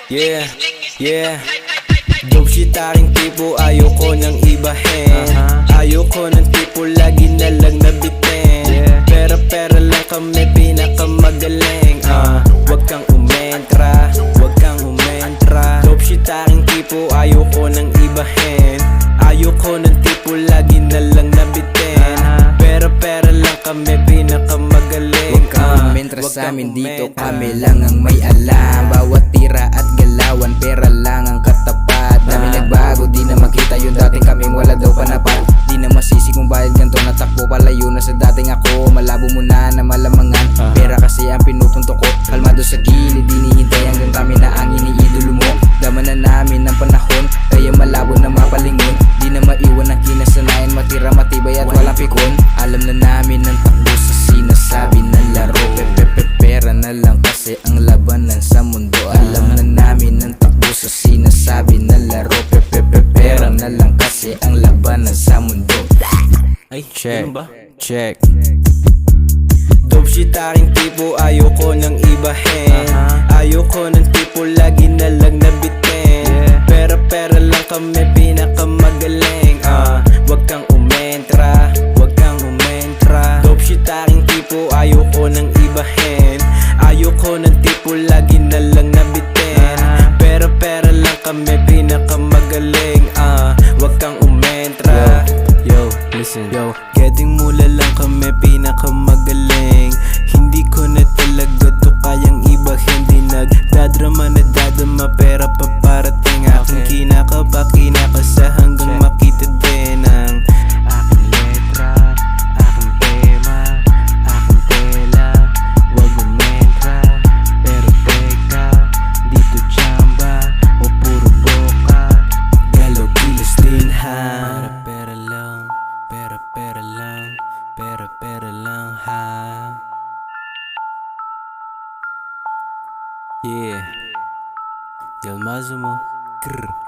Yeah, yeah. Dope shit aking tipo, ayoko nang ibahin. Ayoko ng tipo, lagi na lang nabitin. Pera lang kami, pinakamagaling. Wag kang umentra, wag kang umentra. Dope shit aking tipo, ayoko nang ibahin. Ayoko ng tipo, lagi na lang nabitin. Pera lang kami, pinakamagaling. Huwag kang umentra sa amin dito, kami lang ang may alam. Bawat tira at galawan, pera lang ang katapat. Dami nagbago, di na makita yung dating kaming wala daw panapat. Di na masisi kung bayad ganito, natakbo palayo na sa dating ako. Malabo mo na malamangan, pera kasi ang pinupunto ko. Kalmado sa gilid, dinihintay hanggang kami na ang iniidolo mo. Daman na namin ng panahon, kaya malabo na mapalingon. Di na maiwan ang kinasanayan, matira matibay at walang pikon. Alam na namin ang takbo sa sinasabi ng laro. Pera na lang kasi ang labanan sa mundo. Alam na namin ang takbo sa sinasabi ng laro. Pera na lang kasi ang labanan sa mundo. Ay, check, check. Dope shit aking tipo, ayoko nang ibahin. Ayoko ng tipo, lagi na lang nabitin. Pera lang kami, pinakamagaling. Wag kang umentra, wag kang umentra. Dope shit aking tipo, ayoko nang ibahin. Ayoko ng tipo, lagi na lang nabitin. Pera lang kami, pinakamagaling. Wag kang umentra. Yo, listen, yo, getting mula lang kami, pinakamagaling. Hindi ko na talaga to kayang ibahin. Di nagdadrama na dadama, pera paparating. Aking kinakaba, kinakasa hanggang makita din ang aking letra, aking tema, aking tela. Wag umentra, pero teka, dito chamba o puro boka. Galaw kilos din ha. Pera lang, pera lang, pera lang ha. Yeah, Yalmazo mo. Grr.